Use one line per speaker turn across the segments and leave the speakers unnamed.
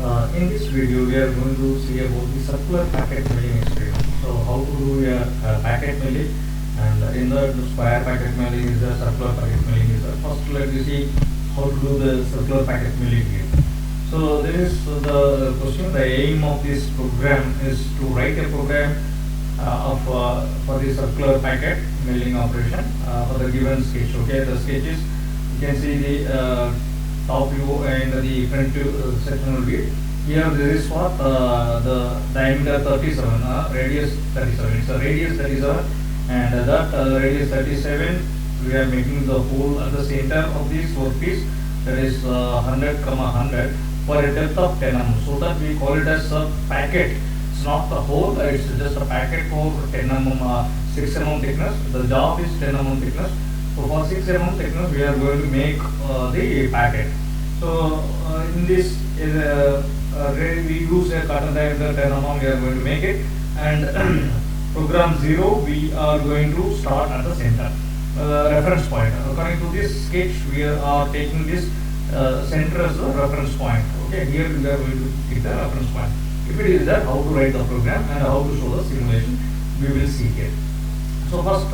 In this video, we are going to see about the circular packet milling experiment. So, how to do a packet milling, and in the square packet milling is the circular packet milling is the first. Let us see how to do the circular packet milling here. So, this is the question. The aim of this program is to write a program for the circular packet milling operation for the given sketch. Okay, the sketch is, you can see the top view and the front view sectional view. Here this is what the diameter 37, radius 37. It's a radius 37, and that radius 37 we are making the hole at the center of this workpiece, that is 100, 100 for a depth of 10 mm. So that we call it as a packet. It's not the hole, it's just a packet for 10 mm, 6 mm thickness. The job is 10 mm thickness. So for 6 mm thickness, we are going to make the packet. So in this, we use a cutter diameter 10 mm. We are going to make it, and program 0 we are going to start at the center reference point. According to this sketch, we are taking this center as the reference point. Okay, here we are going to take the reference point. If it is that, how to write the program and how to show the simulation, we will see here. So first,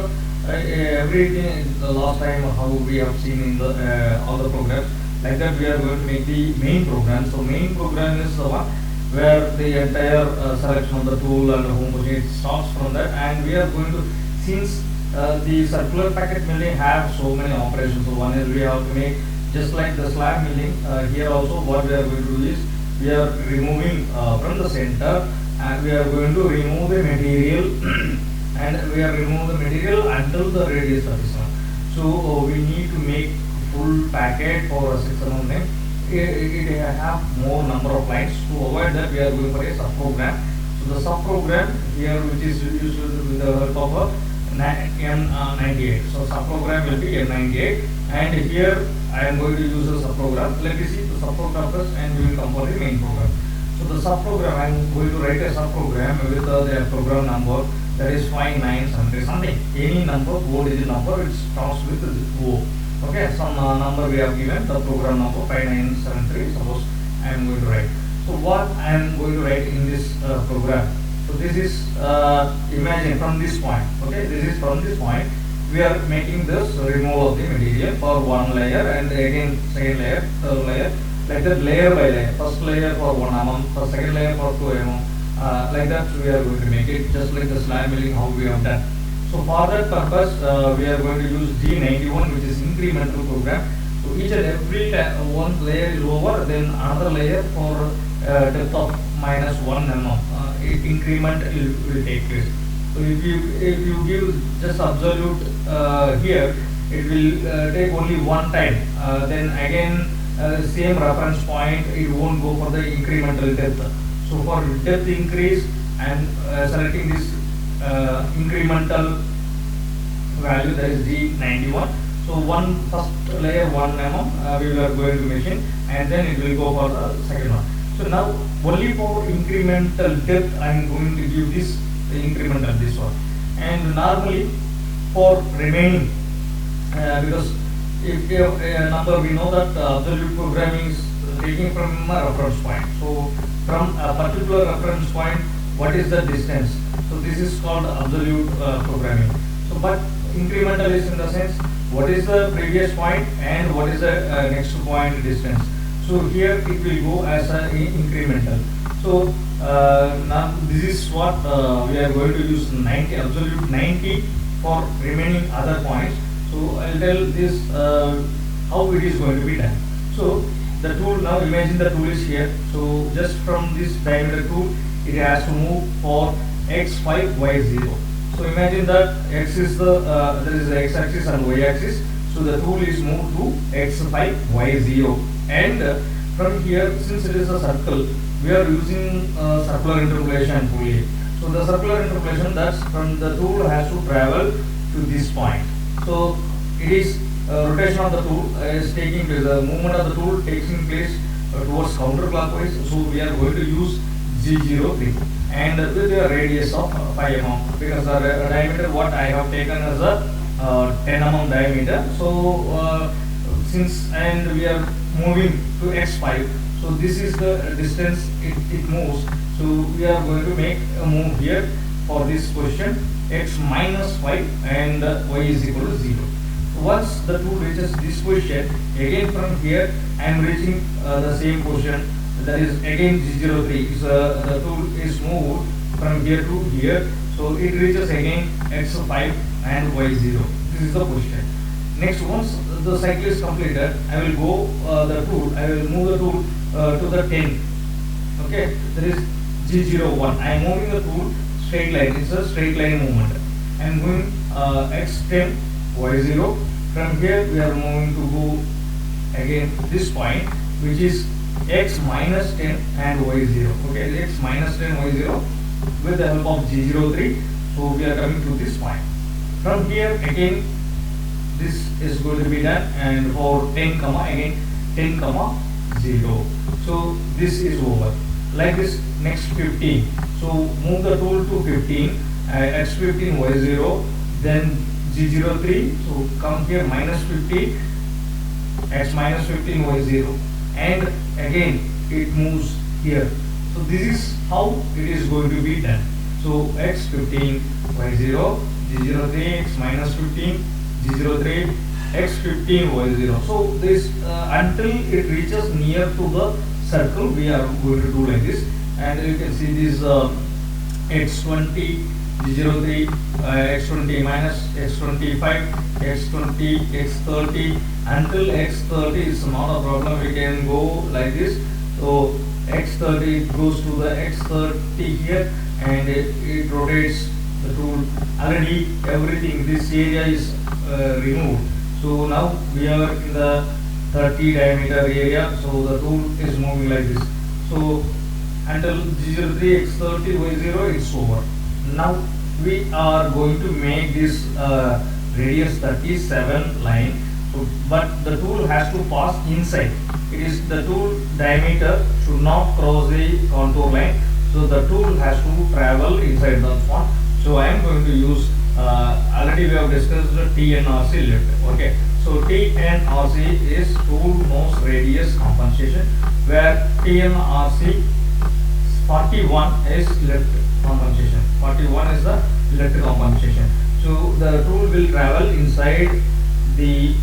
everything the last time how we have seen in the all the programs, like that we are going to make the main program. So main program is the one where the entire selection of the tool and the home position starts from that, and we are going to, since the circular packet milling have so many operations. So one is we have to make just like the slab milling. Here also what we are going to do is we are removing from the center, and we are going to remove the material and we are remove the material until the radius 37. So we need to make full packet for a 6 mm length. It have more number of lines. To avoid that, we are going for a subprogram. So the subprogram here, which is used with the help of M98. So subprogram will be M98, and here I am going to use a subprogram. Let me see the subprogram first, and we will come for the main program. So the subprogram, I am going to write a subprogram with the program number, that is 5973 something. Any number, 4-digit number, it starts with O. Okay, some number we have given, the program number 5973. Suppose I am going to write. So what I am going to write in this program. So this is imagine from this point. Okay, this is from this point. We are making this removal of the material for one layer, and again second layer, third layer, like that, layer by layer. First layer for 1 mm, for second layer for 2 mm. Like that we are going to make it, just like the slab milling how we have done. So for that purpose, we are going to use G91, which is incremental program. So each and every one layer is over, then another layer for depth of -1 mm. Increment will take place. So if you give just absolute here, it will take only one time. Then again same reference point, it won't go for the incremental depth. So for depth increase, I am selecting this incremental value, that is G91. So first layer 1 mm we are going to machine, and then it will go for the second one. So now only for incremental depth I am going to give this incremental, this one, and normally for remaining, because if you have a number, we know that absolute programming is taking from a reference point. So from a particular reference point, what is the distance? So this is called absolute programming. So but incremental is in the sense, what is the previous point and what is the next point distance. So here it will go as an incremental. So now this is what we are going to use 90, absolute 90 for remaining other points. So I'll tell this how it is going to be done. So the tool, now imagine the tool is here. So just from this diameter tool, it has to move for x5, y0. So imagine that x is the there is the x-axis and y-axis. So the tool is moved to x5, y0, and from here, since it is a circle, we are using circular interpolation tool here. So the circular interpolation, that's from the tool has to travel to this point. So it is rotation of the tool is taking place. The movement of the tool taking place towards counterclockwise. So we are going to use G03, and with a radius of 5 mm, because the diameter what I have taken as a 10 mm diameter. So since, and we are moving to x5. So this is the distance it moves. So we are going to make a move here for this position x minus 5 and y is equal to 0. Once the tool reaches this position, again from here I am reaching the same position, that is again G03. So the tool is moved from here to here, so it reaches again x5 and y0. This is the position. Next, once the cycle is completed, I will go I will move the tool to the 10. Okay, there is G01. I am moving the tool straight line. It's a straight line movement. I am going x10, y0. From here we are moving to go again this point, which is x minus 10 and y0. Okay, x minus 10, y0 with the help of G03. So we are coming to this point. From here again this is going to be done, and for 10 comma again 10 comma 0. So this is over. Like this, next 15. So move the tool to 15, x15 y0, then G03. So come here minus 15, x minus 15 y0, and again it moves here. So this is how it is going to be done. So x15 y0, G03, x minus 15, G03, x15 y0. So this until it reaches near to the circle, we are going to do like this. And you can see this x20, G03, x20 minus x25, x20, x30 until x30 is not a problem. We can go like this. So x30 goes to the x30 here, and it rotates the tool. Already everything, this area is removed. So now we are in the 30 diameter area. So the tool is moving like this. So until G03, x30, y0, it's over. Now we are going to make this radius 37 line. So, but the tool has to pass inside. It is the tool diameter should not cross the contour line. So the tool has to travel inside the one. So I am going to use already we have discussed the TNRC lift. Okay. So TNRC is tool nose radius compensation, where TNRC 41 is lift compensation. 41 is the lift compensation. So the tool will travel inside the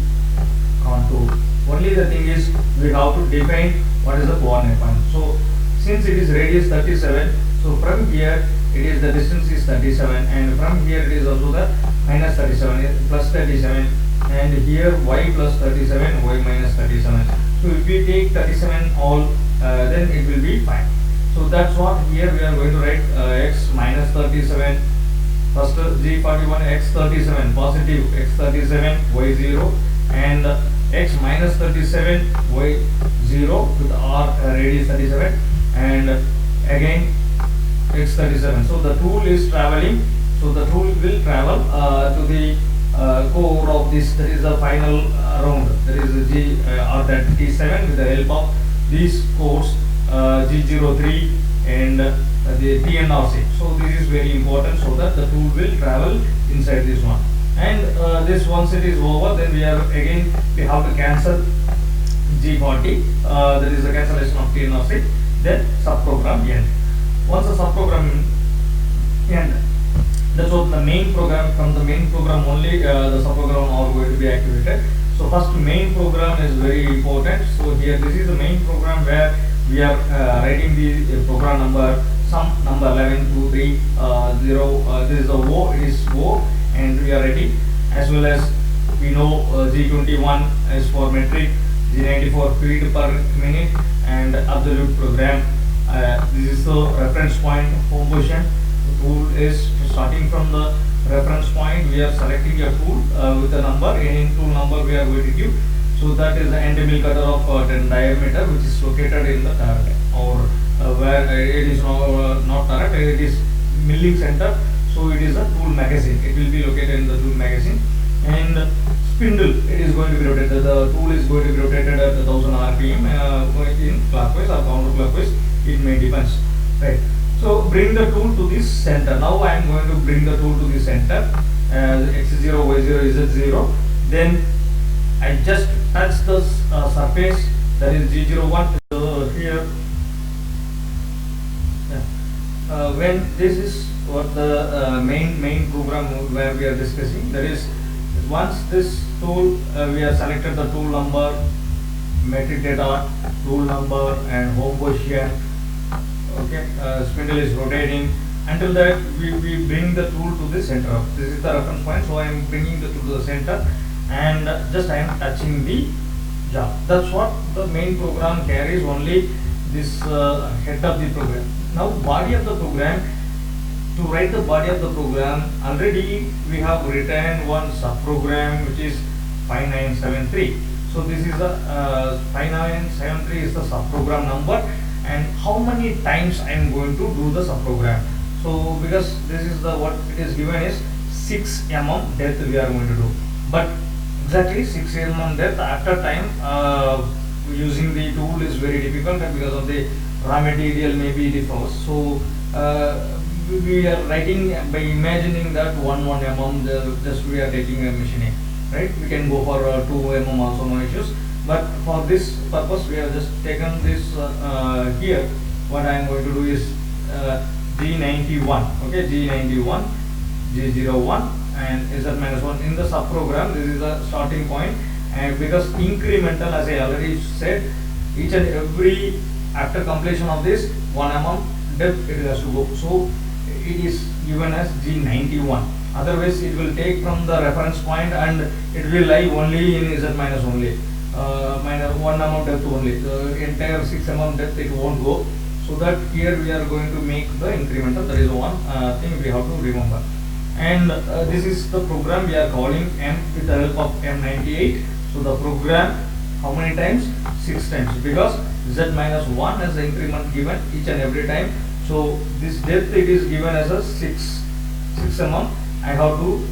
contour. Only the thing is we have to define what is the coordinate point. So since it is radius 37, so from here it is the distance is 37, and from here it is also the minus 37 plus 37, and here y plus 37, y minus 37. So if we take 37 all, then it will be fine. So that's what here we are going to write x minus 37, first G41 x 37 positive x 37 y0, and x minus 37 y0 with r radius 37, and again x 37. So the tool is traveling. So the tool will travel to the core of this. That is the final round. There is a G or that T7 with the help of these cores G03 and the TNRC. So this is very important, so that the tool will travel inside this one. And this once it is over, then we have to cancel G40. There is a cancellation of TNRC. Then subprogram end. Once the subprogram end, that's what the main program. From the main program only the subprogram are going to be activated. So first main program is very important. So here this is the main program where we are writing the program number, some number 11 2 3 0. This is a O. It is O, and we are ready. As well as we know G21 is for metric, G94 feet per minute, and absolute program. This is the reference point home position. The tool is starting from the reference point. We are selecting a tool with a number. Any tool number we are going to give. So that is the end mill cutter of 10 diameter, which is located in the turret, or where it is not turret, it is milling center. So it is a tool magazine. It will be located in the tool magazine. And spindle, it is going to be rotated. The tool is going to be rotated at 1000 RPM in clockwise or counterclockwise. It may depends, right? So bring the tool to this center. Now I am going to bring the tool to the center. X0, Y0, Z0. Then I just touch the surface that is G01. So here, yeah. When this is what the main program where we are discussing, that is, once this tool we have selected the tool number, metric data, tool number, and home position. Okay, spindle is rotating. Until that, we bring the tool to the center. This is the reference point, so I am bringing the tool to the center, and just I am touching the job. That's what the main program carries, only this head of the program. Now, body of the program. To write the body of the program, already we have written one subprogram which is 5973. So this is the 5973 is the subprogram number, and how many times I am going to do the subprogram. So because this is the what it is given is 6 mm depth we are going to do, but exactly 6 mm depth after time using the tool is very difficult because of the raw material maybe differs. So we are writing by imagining that 1 mm just we are taking a machining, right? We can go for 2 mm also, no issues, but for this purpose we have just taken this here. What I am going to do is G91, okay, G91, G01 and Z-1 in the subprogram. This is the starting point, and because incremental, as I already said, each and every after completion of this 1 mm depth it has to go. So it is given as G91. Otherwise, it will take from the reference point and it will lie only in Z minus only, minus 1 mm depth only. The entire 6 mm depth it won't go. So that here we are going to make the incremental. That is one thing we have to remember. And this is the program we are calling M with the help of M98. So the program, how many times? 6 times, because Z minus 1 as the increment given each and every time. So this depth it is given as a 6 mm. I have to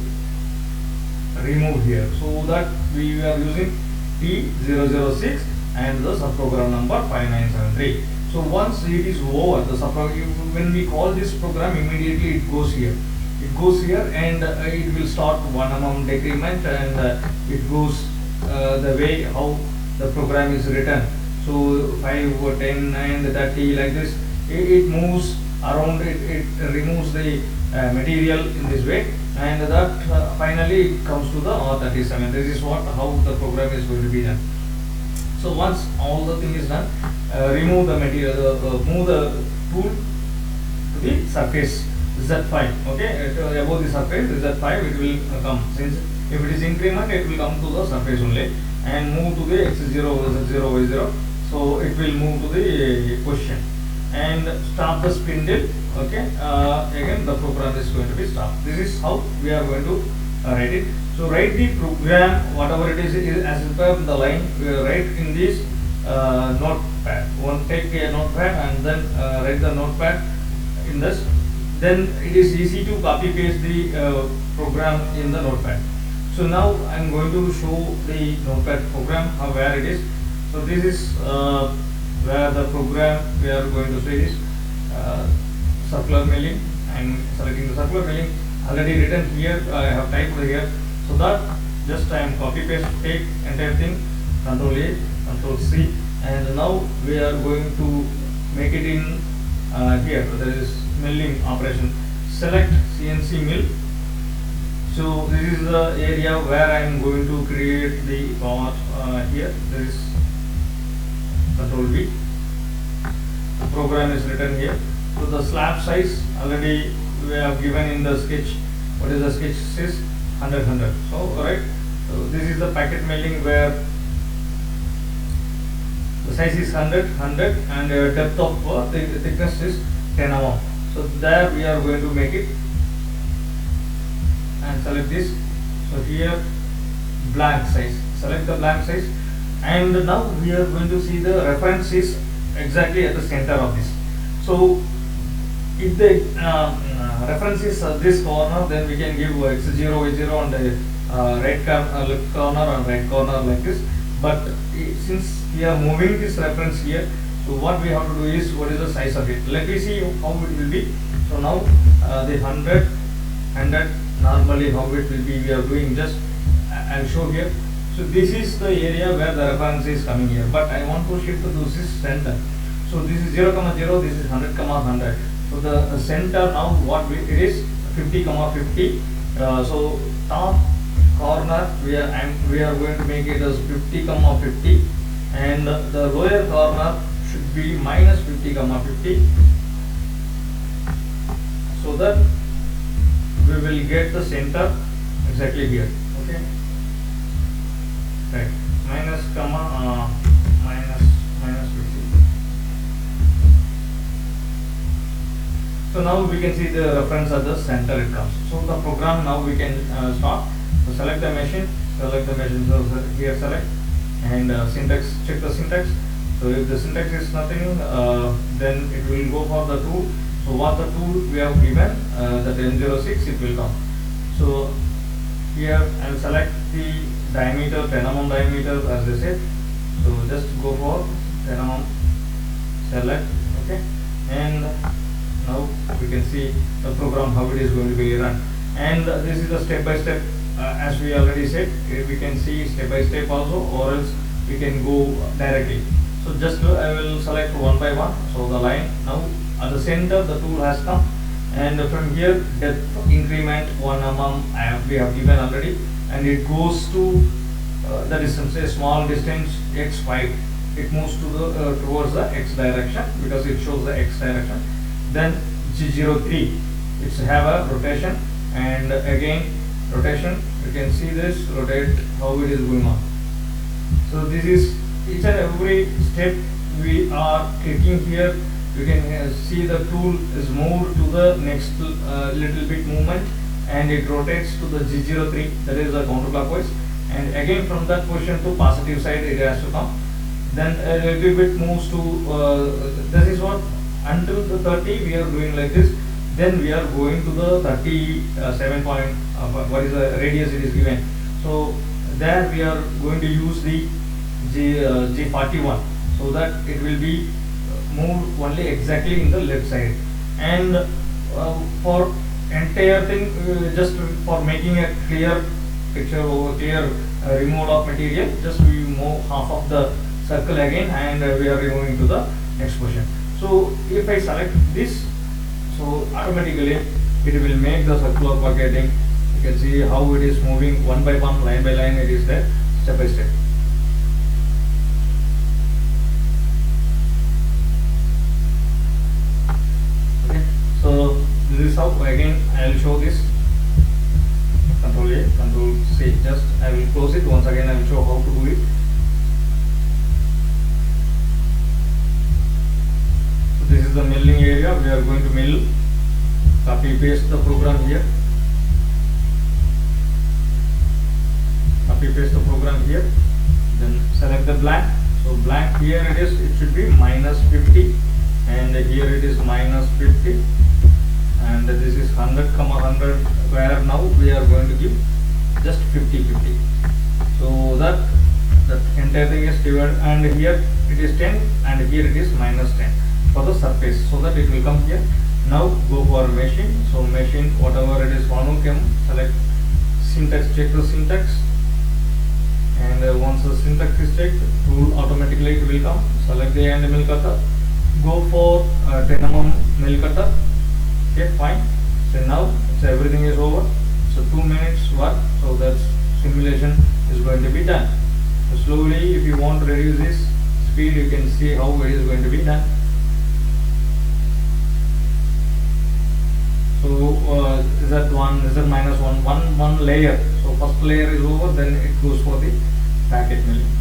remove here, so that we are using T006 and the subprogram number 5973. So once it is over, the subprogram, when we call this program, immediately it goes here. It goes here and it will start 1 mm decrement, and it goes the way how the program is written. So 5, 10, 9, 30 like this. It moves around, it removes the material in this way, and that finally it comes to the R37. This is what how the program is going to be done. So once all the thing is done, remove the material, move the tool to the surface Z5. Okay, above the surface Z5 it will come. Since if it is increment, it will come to the surface only, and move to the X0, Z0, Y0. So it will move to the position and stop the spindle. Okay, again the program is going to be stopped. This is how we are going to write it. So write the program, whatever it is as per the line, we write in this notepad. Take a notepad and then write the notepad in this. Then it is easy to copy paste the program in the notepad. So now I am going to show the notepad program where it is. So this is where the program we are going to see is circular milling. I am selecting the circular milling, already written here. I have typed here, so that just I am copy paste, take entire thing, Control A, Control C, and now we are going to make it in here. There is milling operation. Select CNC mill. So this is the area where I am going to create the part here. There is Control V. The program is written here. So the slab size already we have given in the sketch. What is the sketch says? 100, 100. So alright. So this is the packet milling where the size is 100, 100, and depth of the thickness is 10 mm. So there we are going to make it and select this. So here blank size. Select the blank size, and now we are going to see the reference is exactly at the center of this. So if the reference is this corner, then we can give X0, Y0 on the left corner and right corner like this. But since we are moving this reference here, so what we have to do is, what is the size of it? Let me see how it will be. So now the 100 normally how it will be, we are doing just I'll show here. So this is the area where the reference is coming here, but I want to shift to this center. So this is 0, 0, this is 100, 100. So the center now what it is 50, 50. So top corner we are going to make it as 50, 50, and the lower corner should be minus 50, 50, so that we will get the center exactly here. Okay, right, minus comma minus 50. So now we can see the reference at the center it comes. So the program now we can start. So select the machine. So here select, and syntax, check the syntax. So if the syntax is nothing, then it will go for the tool. So what the tool we have given, that M06, it will come. So here I will select the diameter, 10 mm diameter as I said. So just go for 10 mm, select, okay, and now we can see the program how it is going to be run. And this is the step by step, as we already said. We can see step by step also, or else we can go directly. So just I will select one by one. So the line now at the center the tool has come, and from here depth increment 1 mm we have given already, and it goes to the distance, a small distance x5. It moves to the towards the x direction because it shows the x direction. Then G03, it's have a rotation, and again rotation. You can see this rotate how it is going on. So this is each and every step we are clicking here. You can see the tool is moved to the next little bit movement, and it rotates to the G03, that is the counterclockwise, and again from that position to positive side it has to come. Then a little bit moves to this is what, until the 30 we are doing like this. Then we are going to the 37 point, what is the radius it is given. So there we are going to use the G41, so that it will be moved only exactly in the left side. And for entire thing, just for making a clear picture or clear removal of material, just we move half of the circle again, and we are removing to the next position. So if I select this, so automatically it will make the circular bucketing. You can see how it is moving one by one, line by line, it is there, step by step. Okay, so this is how, again I will show this. Control A, Control C, just I will close it. Once again I will show how to do it. This is the milling area. We are going to mill. Copy paste the program here. Copy paste the program here. Then select the blank. So blank here it is. It should be minus 50, and here it is minus 50, and this is 100, 100. Where now we are going to give just 50, 50. So that entire thing is divided, and here it is 10, and here it is minus 10. For the surface, so that it will come here. Now go for machine. So machine, whatever it is, came, select syntax, check the syntax, and once the syntax is checked, tool automatically it will come. Select the end mill cutter, go for 10 mm mill cutter. Okay, fine. So now everything is over. So 2 minutes work. So that simulation is going to be done. So slowly, if you want to reduce this speed, you can see how it is going to be done. So Z minus one layer. So first layer is over, then it goes for the packet milling.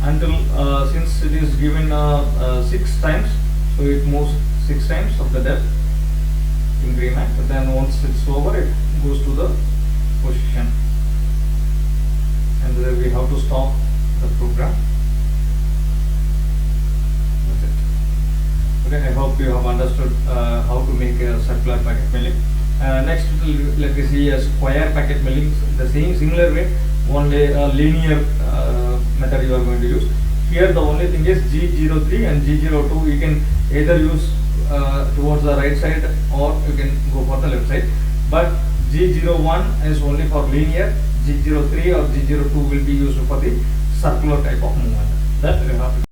Until since it is given 6 times, so it moves 6 times of the depth increment. But then once it's over, it goes to the position, and then we have to stop the program. Okay, I hope you have understood how to make a circular packet milling. Next, let me see a square packet milling. The same similar way, only a linear method you are going to use. Here, the only thing is G03 and G02. You can either use towards the right side, or you can go for the left side. But G01 is only for linear. G03 or G02 will be used for the circular type of movement. That we have to